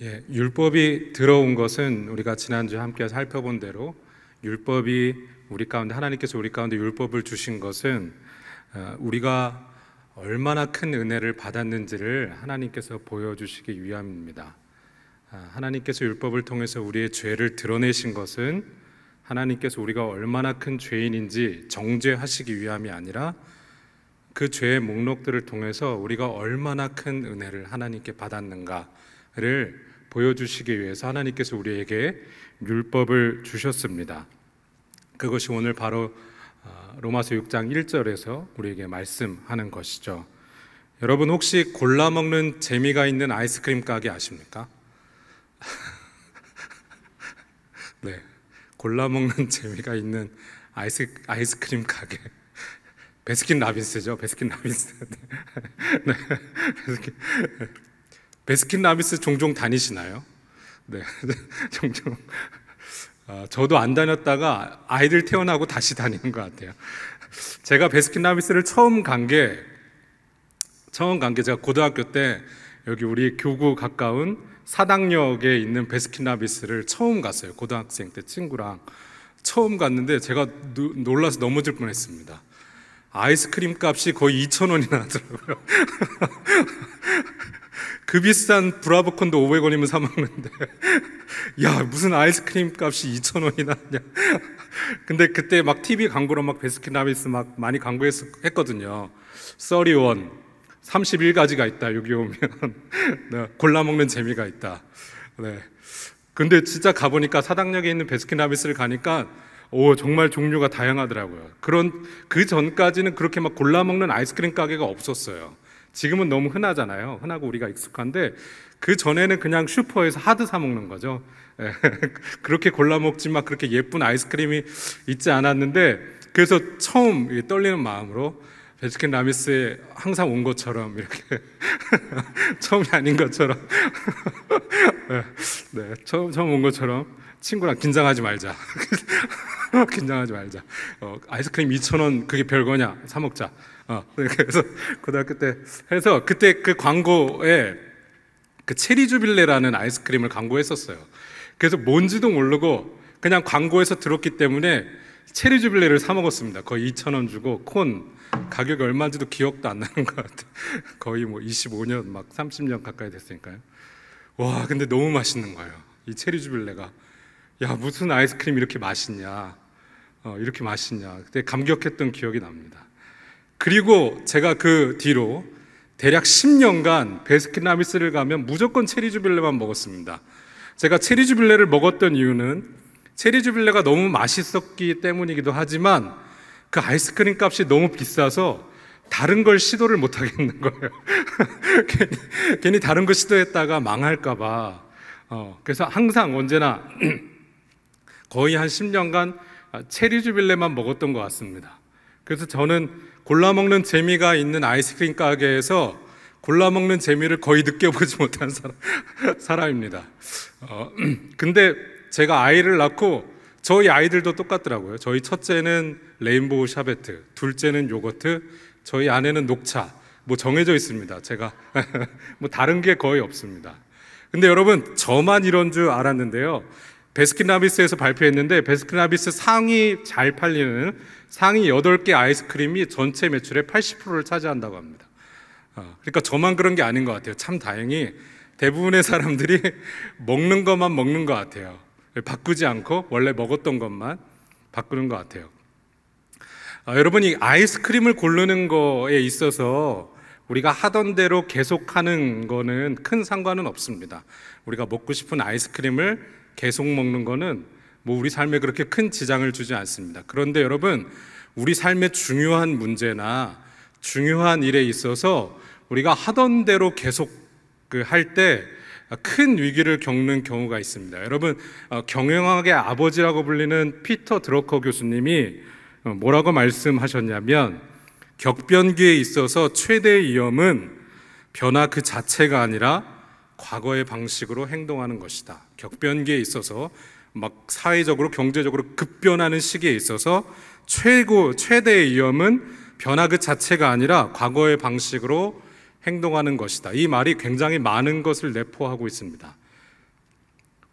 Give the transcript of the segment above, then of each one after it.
율법이 들어온 것은 우리가 지난주에 함께 살펴본 대로 율법이 우리 가운데, 하나님께서 우리 가운데 율법을 주신 것은 우리가 얼마나 큰 은혜를 받았는지를 하나님께서 보여주시기 위함입니다. 하나님께서 율법을 통해서 우리의 죄를 드러내신 것은 하나님께서 우리가 얼마나 큰 죄인인지 정죄하시기 위함이 아니라 그 죄의 목록들을 통해서 우리가 얼마나 큰 은혜를 하나님께 받았는가를 보여주시기 위해서 하나님께서 우리에게 율법을 주셨습니다. 그것이 오늘 바로 로마서 6장 1절에서 우리에게 말씀하는 것이죠. 여러분, 혹시 골라 먹는 재미가 있는 아이스크림 가게 아십니까? 네, 골라 먹는 재미가 있는 아이스크림 가게. 베스킨라빈스죠. 베스킨라빈스. 네. 베스킨라빈스 종종 다니시나요? 네, 종종. 저도 안 다녔다가 아이들 태어나고 다시 다니는 것 같아요. 제가 베스킨라빈스를 처음 간 게 제가 고등학교 때 여기 우리 교구 가까운 사당역에 있는 베스킨라빈스를 처음 갔어요. 고등학생 때 친구랑 처음 갔는데 제가 놀라서 넘어질 뻔했습니다. 아이스크림 값이 거의 2,000원이나 하더라고요. 그 비싼 브라보콘도 500원이면 사 먹는데 야, 무슨 아이스크림 값이 2,000원이나 하냐. 근데 그때 막 TV 광고로 막 베스킨라빈스 막 많이 광고했거든요. 31 31가지가 있다. 여기 오면 네, 골라 먹는 재미가 있다. 네. 근데 진짜 가보니까 사당역에 있는 베스킨라빈스를 가니까 정말 종류가 다양하더라고요. 그 전까지는 그렇게 막 골라 먹는 아이스크림 가게가 없었어요. 지금은 너무 흔하잖아요. 흔하고 우리가 익숙한데 그 전에는 그냥 슈퍼에서 하드 사 먹는 거죠. 그렇게 골라 먹지 막 그렇게 예쁜 아이스크림이 있지 않았는데, 그래서 처음 떨리는 마음으로 베스킨라빈스에 항상 온 것처럼 이렇게 처음이 아닌 것처럼 네, 처음 온 것처럼 친구랑 긴장하지 말자. 긴장하지 말자. 아이스크림 2,000원 그게 별거냐? 사 먹자. 그래서 고등학교 때 해서 그때 그 광고에 그 체리 주빌레라는 아이스크림을 광고했었어요. 그래서 뭔지도 모르고 그냥 광고에서 들었기 때문에 체리 주빌레를 사 먹었습니다. 거의 2,000원 주고 콘 가격이 얼마인지도 기억도 안 나는 것 같아요. 거의 뭐 25년 막 30년 가까이 됐으니까요. 와, 근데 너무 맛있는 거예요. 이 체리 주빌레가. 야, 무슨 아이스크림이 이렇게 맛있냐. 이렇게 맛있냐. 그때 감격했던 기억이 납니다. 그리고 제가 그 뒤로 대략 10년간 베스킨라빈스를 가면 무조건 체리 주빌레만 먹었습니다. 제가 체리 주빌레를 먹었던 이유는 체리 주빌레가 너무 맛있었기 때문이기도 하지만 그 아이스크림 값이 너무 비싸서 다른 걸 시도를 못 하겠는 거예요. 괜히 다른 거 시도했다가 망할까봐. 그래서 항상 언제나 거의 한 10년간 체리 주빌레만 먹었던 것 같습니다. 그래서 저는 골라 먹는 재미가 있는 아이스크림 가게에서 골라 먹는 재미를 거의 느껴보지 못한 사람입니다. 근데 제가 아이를 낳고 저희 아이들도 똑같더라고요. 저희 첫째는 레인보우 샤베트, 둘째는 요거트, 저희 아내는 녹차. 뭐 정해져 있습니다. 제가 뭐 다른 게 거의 없습니다. 근데 여러분, 저만 이런 줄 알았는데요. 베스킨라빈스에서 발표했는데 베스킨라빈스 상위 잘 팔리는 상위 8개 아이스크림이 전체 매출의 80%를 차지한다고 합니다. 그러니까 저만 그런 게 아닌 것 같아요. 참 다행히 대부분의 사람들이 먹는 것만 먹는 것 같아요. 바꾸지 않고 원래 먹었던 것만 바꾸는 것 같아요. 여러분이 아이스크림을 고르는 거에 있어서 우리가 하던 대로 계속하는 거는 큰 상관은 없습니다. 우리가 먹고 싶은 아이스크림을 계속 먹는 거는 뭐 우리 삶에 그렇게 큰 지장을 주지 않습니다. 그런데 여러분, 우리 삶의 중요한 문제나 중요한 일에 있어서 우리가 하던 대로 계속 할 때 큰 위기를 겪는 경우가 있습니다. 여러분, 경영학의 아버지라고 불리는 피터 드러커 교수님이 뭐라고 말씀하셨냐면, 격변기에 있어서 최대의 위험은 변화 그 자체가 아니라 과거의 방식으로 행동하는 것이다. 격변기에 있어서 막 사회적으로 경제적으로 급변하는 시기에 있어서 최대의 위험은 변화 그 자체가 아니라 과거의 방식으로 행동하는 것이다. 이 말이 굉장히 많은 것을 내포하고 있습니다.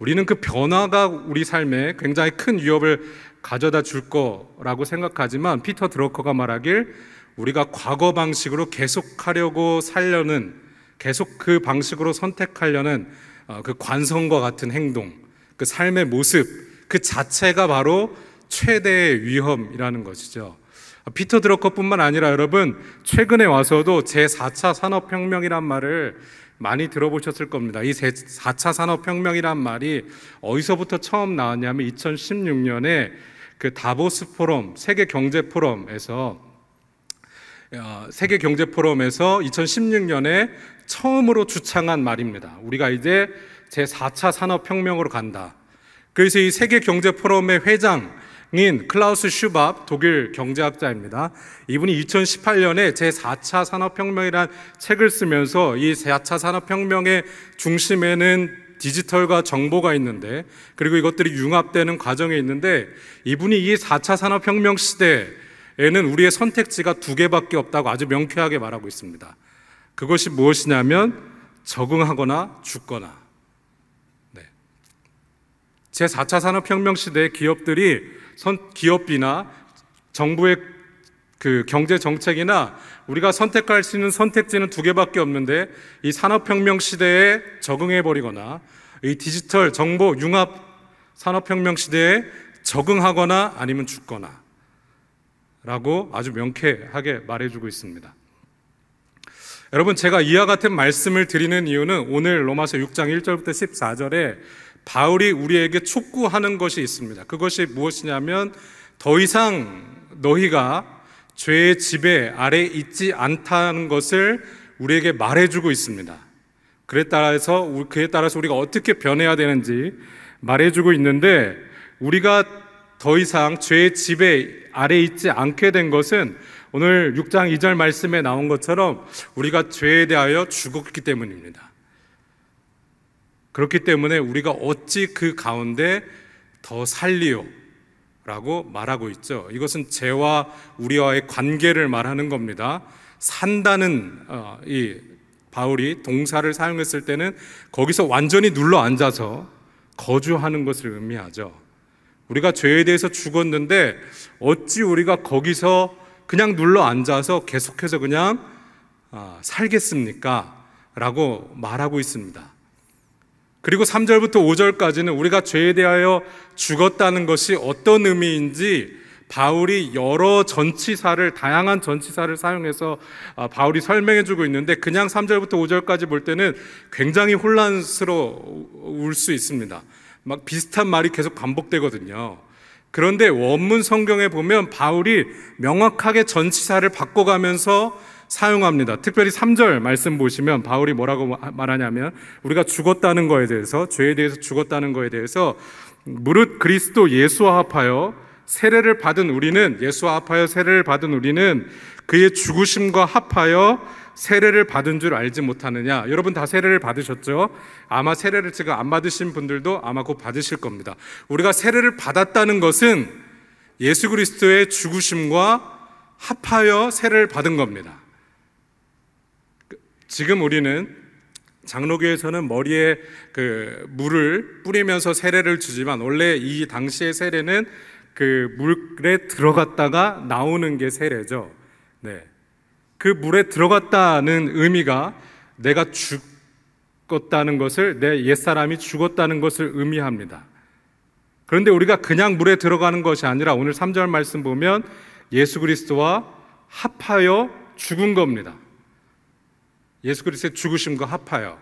우리는 그 변화가 우리 삶에 굉장히 큰 위협을 가져다 줄 거라고 생각하지만 피터 드러커가 말하길 우리가 과거 방식으로 계속하려고 살려는, 계속 그 방식으로 선택하려는 그 관성과 같은 행동, 그 삶의 모습 그 자체가 바로 최대의 위험이라는 것이죠. 피터 드러커뿐만 아니라 여러분 최근에 와서도 제4차 산업혁명이란 말을 많이 들어보셨을 겁니다. 이 4차 산업혁명이란 말이 어디서부터 처음 나왔냐면 2016년에 그 다보스 포럼, 세계경제포럼에서 2016년에 처음으로 주창한 말입니다. 우리가 이제 제4차 산업혁명으로 간다. 그래서 이 세계경제포럼의 회장인 클라우스 슈밥 독일 경제학자입니다. 이분이 2018년에 제4차 산업혁명이라는 책을 쓰면서 이 4차 산업혁명의 중심에는 디지털과 정보가 있는데, 그리고 이것들이 융합되는 과정에 있는데, 이분이 이 4차 산업혁명 시대에는 우리의 선택지가 두 개밖에 없다고 아주 명쾌하게 말하고 있습니다. 그것이 무엇이냐면 적응하거나 죽거나. 제4차 산업혁명 시대의 기업이나 정부의 그 경제 정책이나 우리가 선택할 수 있는 선택지는 두 개밖에 없는데, 이 산업혁명 시대에 적응해버리거나 이 디지털 정보 융합 산업혁명 시대에 적응하거나 아니면 죽거나 라고 아주 명쾌하게 말해주고 있습니다. 여러분, 제가 이와 같은 말씀을 드리는 이유는 오늘 로마서 6장 1절부터 14절에 바울이 우리에게 촉구하는 것이 있습니다. 그것이 무엇이냐면 더 이상 너희가 죄의 지배 아래 있지 않다는 것을 우리에게 말해주고 있습니다. 그에 따라서 우리가 어떻게 변해야 되는지 말해주고 있는데, 우리가 더 이상 죄의 지배 아래 있지 않게 된 것은 오늘 6장 2절 말씀에 나온 것처럼 우리가 죄에 대하여 죽었기 때문입니다. 그렇기 때문에 우리가 어찌 그 가운데 더 살리요? 라고 말하고 있죠. 이것은 죄와 우리와의 관계를 말하는 겁니다. 산다는 이 바울이 동사를 사용했을 때는 거기서 완전히 눌러 앉아서 거주하는 것을 의미하죠. 우리가 죄에 대해서 죽었는데 어찌 우리가 거기서 그냥 눌러 앉아서 계속해서 그냥 살겠습니까? 라고 말하고 있습니다. 그리고 3절부터 5절까지는 우리가 죄에 대하여 죽었다는 것이 어떤 의미인지 바울이 여러 전치사를, 다양한 전치사를 사용해서 바울이 설명해 주고 있는데, 그냥 3절부터 5절까지 볼 때는 굉장히 혼란스러울 수 있습니다. 막 비슷한 말이 계속 반복되거든요. 그런데 원문 성경에 보면 바울이 명확하게 전치사를 바꿔가면서 사용합니다. 특별히 3절 말씀 보시면 바울이 뭐라고 말하냐면, 우리가 죽었다는 거에 대해서, 죄에 대해서 죽었다는 거에 대해서 무릇 그리스도 예수와 합하여 세례를 받은 우리는, 예수와 합하여 세례를 받은 우리는 그의 죽으심과 합하여 세례를 받은 줄 알지 못하느냐. 여러분 다 세례를 받으셨죠? 아마 세례를 지금 안 받으신 분들도 아마 곧 받으실 겁니다. 우리가 세례를 받았다는 것은 예수 그리스도의 죽으심과 합하여 세례를 받은 겁니다. 지금 우리는 장로교에서는 머리에 그 물을 뿌리면서 세례를 주지만, 원래 이 당시의 세례는 그 물에 들어갔다가 나오는 게 세례죠. 네. 그 물에 들어갔다는 의미가 내가 죽었다는 것을, 내 옛사람이 죽었다는 것을 의미합니다. 그런데 우리가 그냥 물에 들어가는 것이 아니라 오늘 3절 말씀 보면 예수 그리스도와 합하여 죽은 겁니다. 예수 그리스도의 죽으심과 합하여.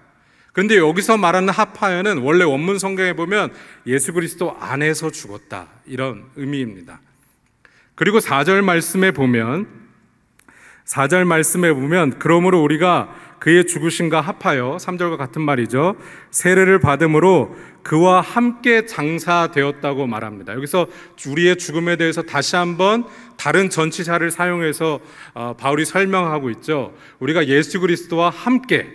그런데 여기서 말하는 합하여는 원래 원문 성경에 보면 예수 그리스도 안에서 죽었다, 이런 의미입니다. 그리고 4절 말씀에 보면 그러므로 우리가 그의 죽으심과 합하여, 3절과 같은 말이죠, 세례를 받음으로 그와 함께 장사되었다고 말합니다. 여기서 우리의 죽음에 대해서 다시 한번 다른 전치사를 사용해서 바울이 설명하고 있죠. 우리가 예수 그리스도와 함께,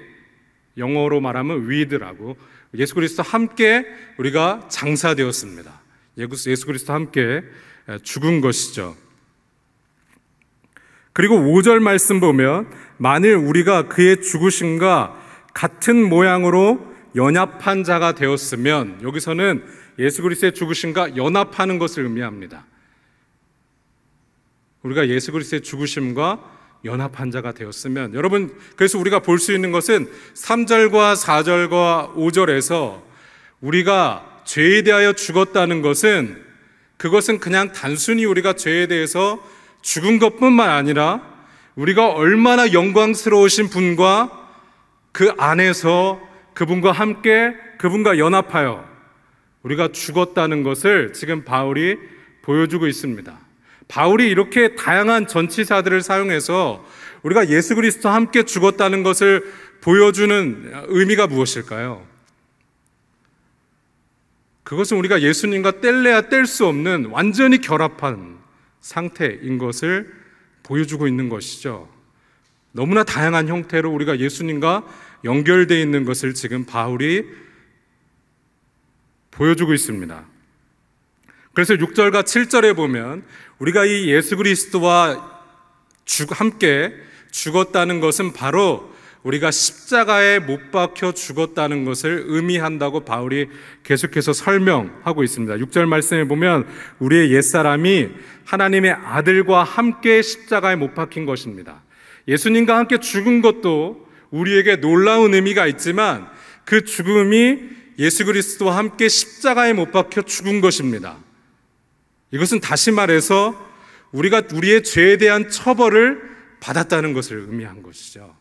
영어로 말하면 with라고, 예수 그리스도와 함께 우리가 장사되었습니다. 예수 그리스도와 함께 죽은 것이죠. 그리고 5절 말씀 보면 만일 우리가 그의 죽으심과 같은 모양으로 연합한 자가 되었으면, 여기서는 예수 그리스도의 죽으심과 연합하는 것을 의미합니다. 우리가 예수 그리스도의 죽으심과 연합한 자가 되었으면, 여러분, 그래서 우리가 볼 수 있는 것은 3절과 4절과 5절에서 우리가 죄에 대하여 죽었다는 것은, 그것은 그냥 단순히 우리가 죄에 대해서 죽은 것뿐만 아니라 우리가 얼마나 영광스러우신 분과 그 안에서 그분과 함께 그분과 연합하여 우리가 죽었다는 것을 지금 바울이 보여주고 있습니다. 바울이 이렇게 다양한 전치사들을 사용해서 우리가 예수 그리스도와 함께 죽었다는 것을 보여주는 의미가 무엇일까요? 그것은 우리가 예수님과 뗄래야 뗄 수 없는 완전히 결합한 상태인 것을 보여주고 있는 것이죠. 너무나 다양한 형태로 우리가 예수님과 연결되어 있는 것을 지금 바울이 보여주고 있습니다. 그래서 6절과 7절에 보면 우리가 이 예수 그리스도와 함께 죽었다는 것은 바로 우리가 십자가에 못 박혀 죽었다는 것을 의미한다고 바울이 계속해서 설명하고 있습니다. 6절 말씀에 보면 우리의 옛사람이 하나님의 아들과 함께 십자가에 못 박힌 것입니다. 예수님과 함께 죽은 것도 우리에게 놀라운 의미가 있지만 그 죽음이 예수 그리스도와 함께 십자가에 못 박혀 죽은 것입니다. 이것은 다시 말해서 우리가 우리의 죄에 대한 처벌을 받았다는 것을 의미한 것이죠.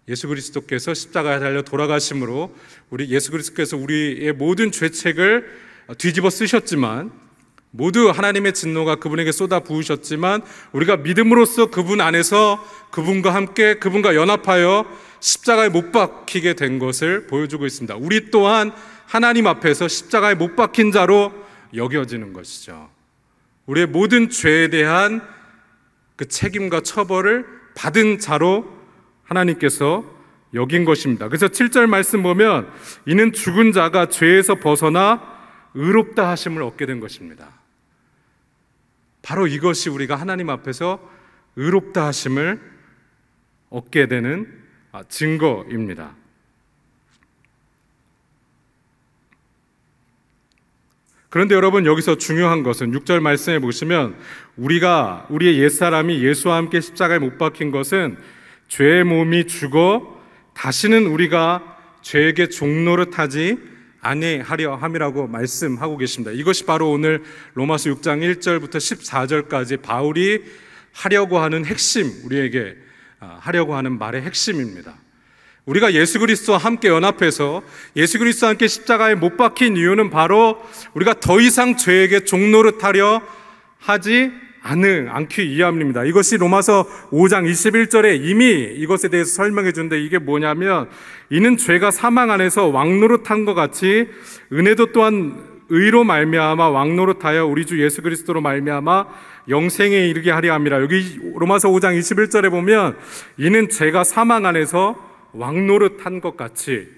예수 그리스도께서 십자가에 달려 돌아가심으로 예수 그리스도께서 우리의 모든 죄책을 뒤집어 쓰셨지만, 모두 하나님의 진노가 그분에게 쏟아 부으셨지만 우리가 믿음으로써 그분 안에서 그분과 함께 그분과 연합하여 십자가에 못 박히게 된 것을 보여주고 있습니다. 우리 또한 하나님 앞에서 십자가에 못 박힌 자로 여겨지는 것이죠. 우리의 모든 죄에 대한 그 책임과 처벌을 받은 자로 하나님께서 여긴 것입니다. 그래서 7절 말씀 보면 이는 죽은 자가 죄에서 벗어나 의롭다 하심을 얻게 된 것입니다. 바로 이것이 우리가 하나님 앞에서 의롭다 하심을 얻게 되는 증거입니다. 그런데 여러분, 여기서 중요한 것은 6절 말씀에 보시면 우리의 옛사람이 예수와 함께 십자가에 못 박힌 것은 죄의 몸이 죽어 다시는 우리가 죄에게 종노릇하지 아니하려 함이라고 말씀하고 계십니다. 이것이 바로 오늘 로마서 6장 1절부터 14절까지 바울이 하려고 하는 핵심, 우리에게 하려고 하는 말의 핵심입니다. 우리가 예수 그리스도와 함께 연합해서 예수 그리스도와 함께 십자가에 못 박힌 이유는 바로 우리가 더 이상 죄에게 종노릇하려 하지 않기 위함입니다. 이것이 로마서 5장 21절에 이미 이것에 대해서 설명해 주는데, 이게 뭐냐면 이는 죄가 사망 안에서 왕노릇한 것 같이 은혜도 또한 의로 말미암아 왕노릇하여 우리 주 예수 그리스도로 말미암아 영생에 이르게 하려 함이라. 여기 로마서 5장 21절에 보면 이는 죄가 사망 안에서 왕노릇한 것 같이,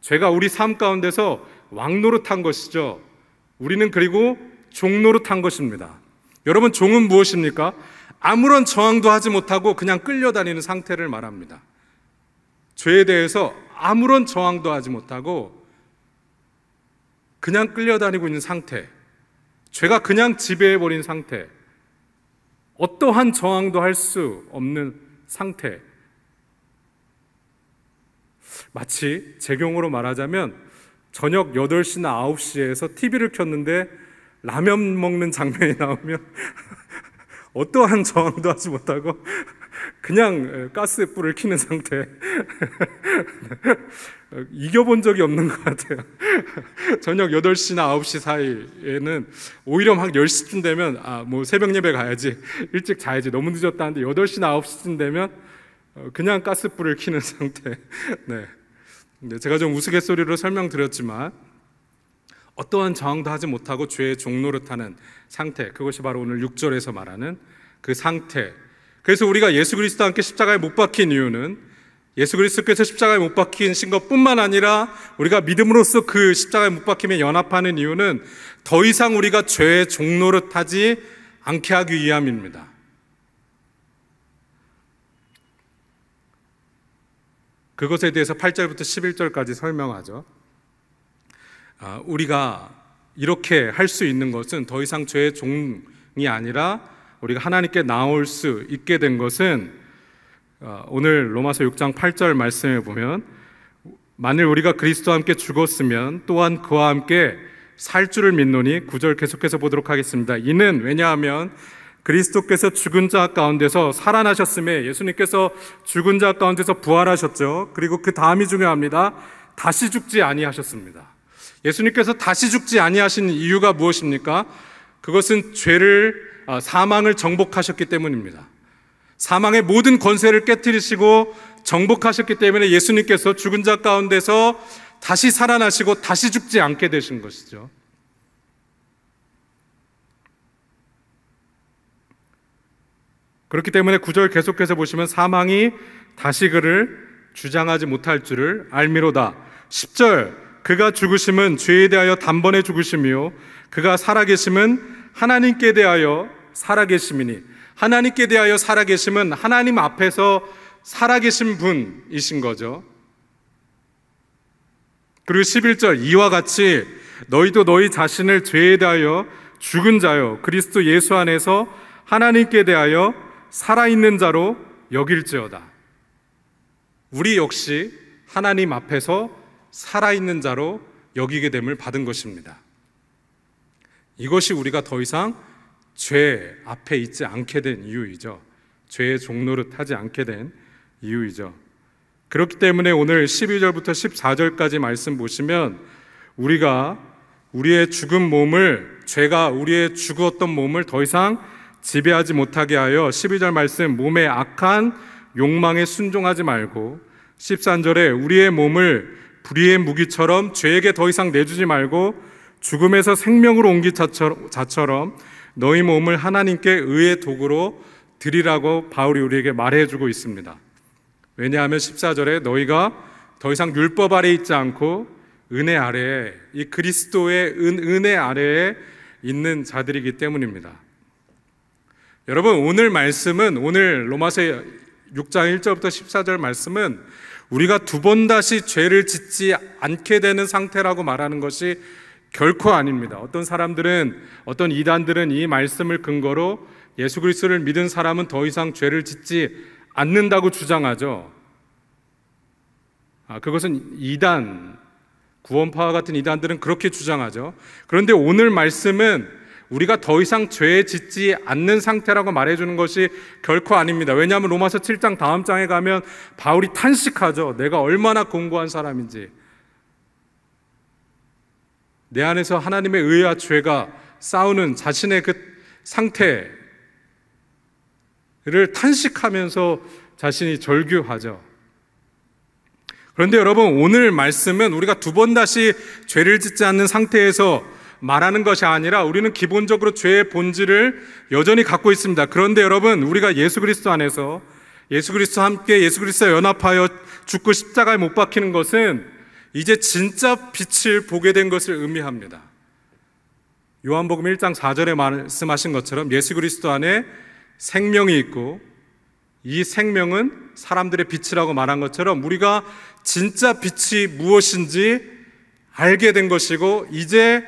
죄가 우리 삶 가운데서 왕노릇한 것이죠. 우리는 그리고 종노릇한 것입니다. 여러분, 종은 무엇입니까? 아무런 저항도 하지 못하고 그냥 끌려다니는 상태를 말합니다. 죄에 대해서 아무런 저항도 하지 못하고 그냥 끌려다니고 있는 상태, 죄가 그냥 지배해버린 상태, 어떠한 저항도 할 수 없는 상태. 마치 제 경우로 말하자면 저녁 8시나 9시에서 TV를 켰는데 라면 먹는 장면이 나오면 어떠한 저항도 하지 못하고 그냥 가스불을 켜는 상태. 이겨본 적이 없는 것 같아요. 저녁 8시나 9시 사이에는 오히려 막 10시쯤 되면 새벽 예배 가야지, 일찍 자야지, 너무 늦었다는데 8시나 9시쯤 되면 그냥 가스불을 켜는 상태. 네. 제가 좀 우스갯소리로 설명드렸지만 어떠한 저항도 하지 못하고 죄의 종노릇하는 상태, 그것이 바로 오늘 6절에서 말하는 그 상태. 그래서 우리가 예수 그리스도와 함께 십자가에 못 박힌 이유는 예수 그리스도께서 십자가에 못 박히신 것뿐만 아니라 우리가 믿음으로써 그 십자가에 못 박힘에 연합하는 이유는 더 이상 우리가 죄의 종노릇하지 않게 하기 위함입니다. 그것에 대해서 8절부터 11절까지 설명하죠. 우리가 이렇게 할 수 있는 것은 더 이상 죄의 종이 아니라 우리가 하나님께 나올 수 있게 된 것은 오늘 로마서 6장 8절 말씀에 보면 만일 우리가 그리스도와 함께 죽었으면 또한 그와 함께 살 줄을 믿노니 9절 계속해서 보도록 하겠습니다. 이는 왜냐하면 그리스도께서 죽은 자 가운데서 살아나셨음에 예수님께서 죽은 자 가운데서 부활하셨죠. 그리고 그 다음이 중요합니다. 다시 죽지 아니하셨습니다. 예수님께서 다시 죽지 아니하신 이유가 무엇입니까? 그것은 사망을 정복하셨기 때문입니다. 사망의 모든 권세를 깨뜨리시고 정복하셨기 때문에 예수님께서 죽은 자 가운데서 다시 살아나시고 다시 죽지 않게 되신 것이죠. 그렇기 때문에 9절 계속해서 보시면 사망이 다시 그를 주장하지 못할 줄을 알미로다. 10절 그가 죽으심은 죄에 대하여 단번에 죽으심이요 그가 살아계심은 하나님께 대하여 살아계심이니 하나님께 대하여 살아계심은 하나님 앞에서 살아계신 분이신 거죠. 그리고 11절 이와 같이 너희도 너희 자신을 죄에 대하여 죽은 자요 그리스도 예수 안에서 하나님께 대하여 살아있는 자로 여길지어다. 우리 역시 하나님 앞에서 살아있는 자로 여기게 됨을 받은 것입니다. 이것이 우리가 더 이상 죄 앞에 있지 않게 된 이유이죠. 죄의 종노릇 하지 않게 된 이유이죠. 그렇기 때문에 오늘 12절부터 14절까지 말씀 보시면 우리가 우리의 죽은 몸을, 죄가 우리의 죽었던 몸을 더 이상 지배하지 못하게 하여 12절 말씀 몸의 악한 욕망에 순종하지 말고 13절에 우리의 몸을 불의의 무기처럼 죄에게 더 이상 내주지 말고 죽음에서 생명으로 옮긴 자처럼 너희 몸을 하나님께 의의 도구로 드리라고 바울이 우리에게 말해주고 있습니다. 왜냐하면 14절에 너희가 더 이상 율법 아래에 있지 않고 은혜 아래에, 이 그리스도의 은혜 아래에 있는 자들이기 때문입니다. 여러분, 오늘 말씀은, 오늘 로마서 6장 1절부터 14절 말씀은 우리가 두 번 다시 죄를 짓지 않게 되는 상태라고 말하는 것이 결코 아닙니다. 어떤 사람들은, 어떤 이단들은 이 말씀을 근거로 예수 그리스도를 믿은 사람은 더 이상 죄를 짓지 않는다고 주장하죠. 그것은 이단, 구원파와 같은 이단들은 그렇게 주장하죠. 그런데 오늘 말씀은 우리가 더 이상 죄 짓지 않는 상태라고 말해주는 것이 결코 아닙니다. 왜냐하면 로마서 7장 다음 장에 가면 바울이 탄식하죠. 내가 얼마나 공고한 사람인지, 내 안에서 하나님의 의와 죄가 싸우는 자신의 그 상태를 탄식하면서 자신이 절규하죠. 그런데 여러분, 오늘 말씀은 우리가 두 번 다시 죄를 짓지 않는 상태에서 말하는 것이 아니라 우리는 기본적으로 죄의 본질을 여전히 갖고 있습니다. 그런데 여러분, 우리가 예수 그리스도 안에서 예수 그리스도와 함께 예수 그리스도와 연합하여 죽고 십자가에 못 박히는 것은 이제 진짜 빛을 보게 된 것을 의미합니다. 요한복음 1장 4절에 말씀하신 것처럼 예수 그리스도 안에 생명이 있고 이 생명은 사람들의 빛이라고 말한 것처럼 우리가 진짜 빛이 무엇인지 알게 된 것이고 이제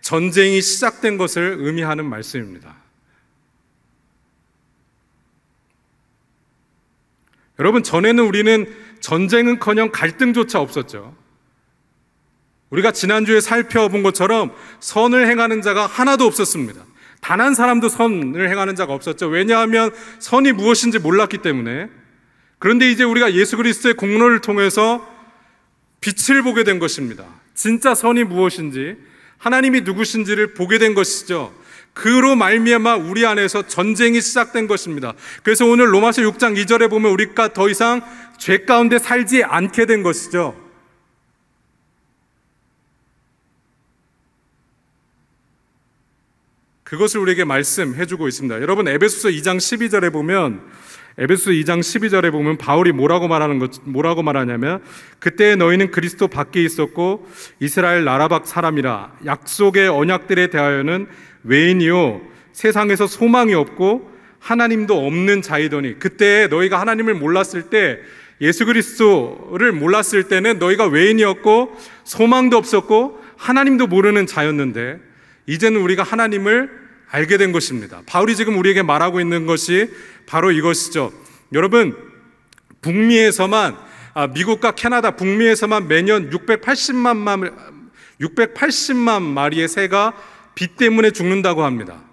전쟁이 시작된 것을 의미하는 말씀입니다. 여러분, 전에는 우리는 전쟁은커녕 갈등조차 없었죠. 우리가 지난주에 살펴본 것처럼 선을 행하는 자가 하나도 없었습니다. 단 한 사람도 선을 행하는 자가 없었죠. 왜냐하면 선이 무엇인지 몰랐기 때문에. 그런데 이제 우리가 예수 그리스도의 공로를 통해서 빛을 보게 된 것입니다. 진짜 선이 무엇인지, 하나님이 누구신지를 보게 된 것이죠. 그로 말미암아 우리 안에서 전쟁이 시작된 것입니다. 그래서 오늘 로마서 6장 2절에 보면 우리가 더 이상 죄 가운데 살지 않게 된 것이죠. 그것을 우리에게 말씀해주고 있습니다. 여러분, 에베소서 2장 12절에 보면 바울이 뭐라고 말하냐면 그때 너희는 그리스도 밖에 있었고 이스라엘 나라 밖 사람이라 약속의 언약들에 대하여는 외인이요 세상에서 소망이 없고 하나님도 없는 자이더니, 그때 너희가 하나님을 몰랐을 때 예수 그리스도를 몰랐을 때는 너희가 외인이었고 소망도 없었고 하나님도 모르는 자였는데 이제는 우리가 하나님을 알게 된 것입니다. 바울이 지금 우리에게 말하고 있는 것이 바로 이것이죠. 여러분, 북미에서만 미국과 캐나다 북미에서만 매년 680만 마리의 새가 비 때문에 죽는다고 합니다.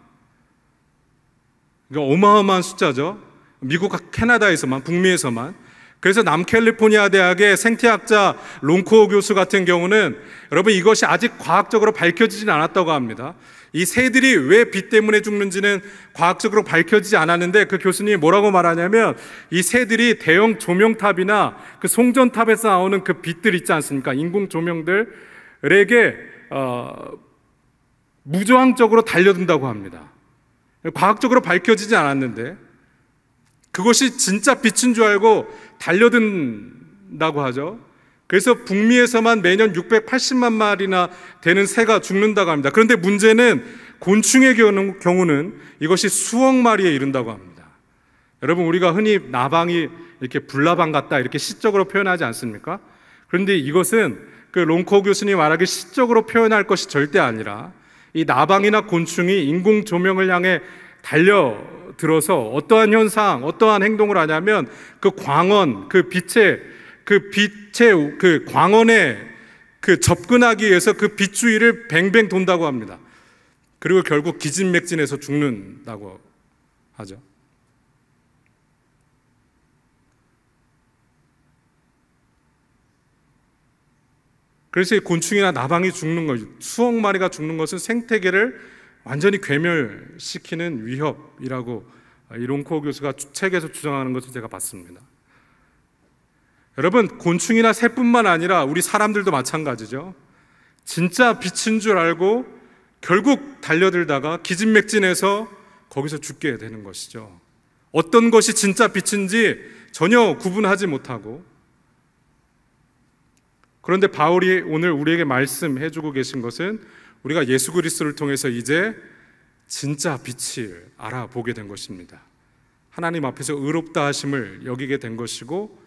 그러니까 어마어마한 숫자죠. 미국과 캐나다에서만, 북미에서만. 그래서 남캘리포니아 대학의 생태학자 롱코어 교수 같은 경우는 여러분 이것이 아직 과학적으로 밝혀지진 않았다고 합니다. 이 새들이 왜 비 때문에 죽는지는 과학적으로 밝혀지지 않았는데 그 교수님이 뭐라고 말하냐면 이 새들이 대형 조명탑이나 그 송전탑에서 나오는 그 빛들 있지 않습니까? 인공 조명들에게 무저항적으로 달려든다고 합니다. 과학적으로 밝혀지지 않았는데 그것이 진짜 빛인 줄 알고 달려든다고 하죠. 그래서 북미에서만 매년 680만 마리나 되는 새가 죽는다고 합니다. 그런데 문제는 곤충의 경우는 이것이 수억 마리에 이른다고 합니다. 여러분, 우리가 흔히 나방이 이렇게 불나방 같다 이렇게 시적으로 표현하지 않습니까? 그런데 이것은 그 롱코 교수님이 말하기 시적으로 표현할 것이 절대 아니라 이 나방이나 곤충이 인공 조명을 향해 달려들어서 어떠한 현상, 어떠한 행동을 하냐면 그 광원, 그 빛의 그 광원에 그 접근하기 위해서 그 빛 주위를 뱅뱅 돈다고 합니다. 그리고 결국 기진맥진해서 죽는다고 하죠. 그래서 곤충이나 나방이 죽는 것, 수억 마리가 죽는 것은 생태계를 완전히 괴멸시키는 위협이라고 이론코 교수가 책에서 주장하는 것을 제가 봤습니다. 여러분, 곤충이나 새뿐만 아니라 우리 사람들도 마찬가지죠. 진짜 빛인 줄 알고 결국 달려들다가 기진맥진해서 거기서 죽게 되는 것이죠. 어떤 것이 진짜 빛인지 전혀 구분하지 못하고. 그런데 바울이 오늘 우리에게 말씀해 주고 계신 것은 우리가 예수 그리스도를 통해서 이제 진짜 빛을 알아보게 된 것입니다. 하나님 앞에서 의롭다 하심을 여기게 된 것이고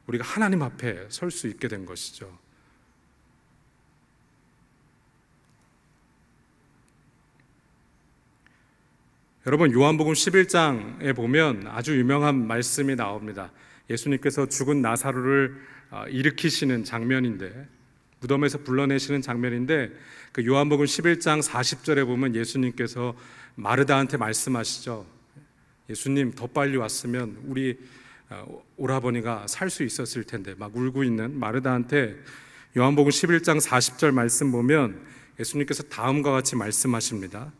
우리가 하나님 앞에 설 수 있게 된 것이죠. 여러분, 요한복음 11장에 보면 아주 유명한 말씀이 나옵니다. 예수님께서 죽은 나사로를 일으키시는 장면인데, 무덤에서 불러내시는 장면인데, 그 요한복음 11장 40절에 보면 예수님께서 마르다한테 말씀하시죠. 예수님, 더 빨리 왔으면 우리 오라버니가 살 수 있었을 텐데, 막 울고 있는 마르다한테 요한복음 11장 40절 말씀 보면 예수님께서 다음과 같이 말씀하십니다.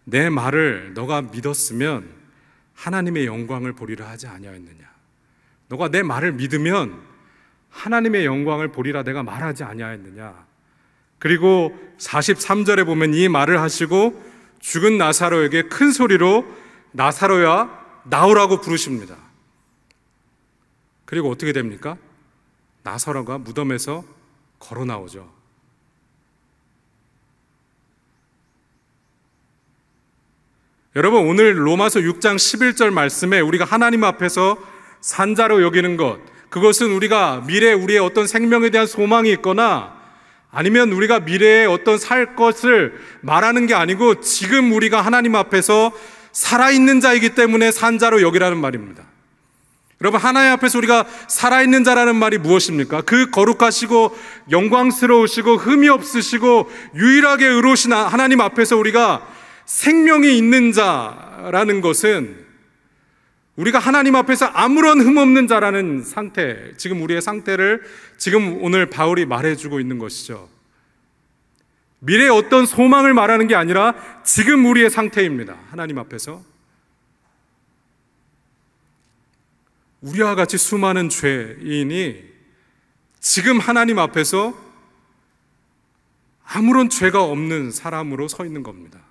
내 말을 너가 믿었으면 하나님의 영광을 보리라 하지 아니하였느냐. 너가 내 말을 믿으면 하나님의 영광을 보리라 내가 말하지 아니하였느냐. 그리고 43절에 보면 이 말을 하시고 죽은 나사로에게 큰 소리로 나사로야 나오라고 부르십니다. 그리고 어떻게 됩니까? 나사로가 무덤에서 걸어 나오죠. 여러분, 오늘 로마서 6장 11절 말씀에 우리가 하나님 앞에서 산자로 여기는 것, 그것은 우리가 미래에 우리의 어떤 생명에 대한 소망이 있거나 아니면 우리가 미래에 어떤 살 것을 말하는 게 아니고 지금 우리가 하나님 앞에서 살아있는 자이기 때문에 산자로 여기라는 말입니다. 여러분, 하나님 앞에서 우리가 살아있는 자라는 말이 무엇입니까? 그 거룩하시고 영광스러우시고 흠이 없으시고 유일하게 의로우신 하나님 앞에서 우리가 생명이 있는 자라는 것은 우리가 하나님 앞에서 아무런 흠 없는 자라는 상태, 지금 우리의 상태를 지금 오늘 바울이 말해주고 있는 것이죠. 미래의 어떤 소망을 말하는 게 아니라 지금 우리의 상태입니다. 하나님 앞에서. 우리와 같이 수많은 죄인이 지금 하나님 앞에서 아무런 죄가 없는 사람으로 서 있는 겁니다.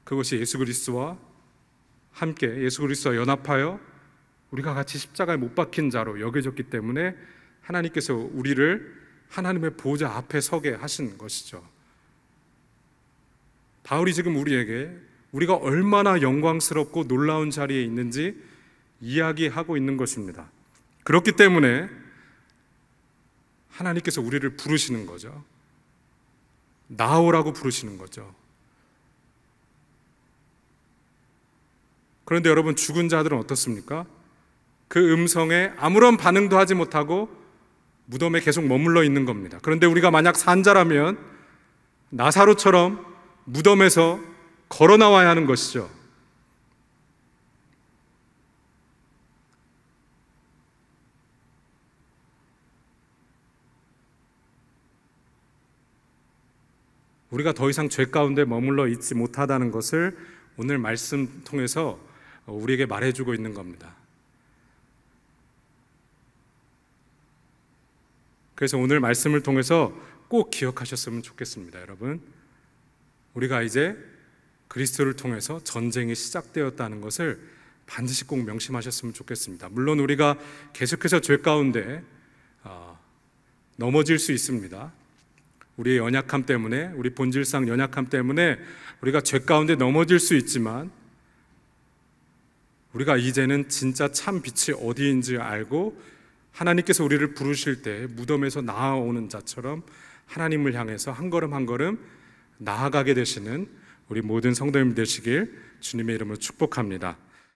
그것이 예수 그리스도와 함께 예수 그리스도와 연합하여 우리가 같이 십자가에 못 박힌 자로 여겨졌기 때문에 하나님께서 우리를 하나님의 보좌 앞에 서게 하신 것이죠. 바울이 지금 우리에게 우리가 얼마나 영광스럽고 놀라운 자리에 있는지 이야기하고 있는 것입니다. 그렇기 때문에 하나님께서 우리를 부르시는 거죠. 나오라고 부르시는 거죠. 그런데 여러분, 죽은 자들은 어떻습니까? 그 음성에 아무런 반응도 하지 못하고 무덤에 계속 머물러 있는 겁니다. 그런데 우리가 만약 산자라면 나사로처럼 무덤에서 걸어 나와야 하는 것이죠. 우리가 더 이상 죄 가운데 머물러 있지 못하다는 것을 오늘 말씀 통해서 우리에게 말해주고 있는 겁니다. 그래서 오늘 말씀을 통해서 꼭 기억하셨으면 좋겠습니다. 여러분, 우리가 이제 그리스도를 통해서 전쟁이 시작되었다는 것을 반드시 꼭 명심하셨으면 좋겠습니다. 물론 우리가 계속해서 죄 가운데 넘어질 수 있습니다. 우리의 연약함 때문에, 우리 본질상 연약함 때문에 우리가 죄 가운데 넘어질 수 있지만, 우리가 이제는 진짜 참 빛이 어디인지 알고 하나님께서 우리를 부르실 때 무덤에서 나아오는 자처럼 하나님을 향해서 한 걸음 한 걸음 나아가게 되시는 우리 모든 성도님 되시길 주님의 이름으로 축복합니다.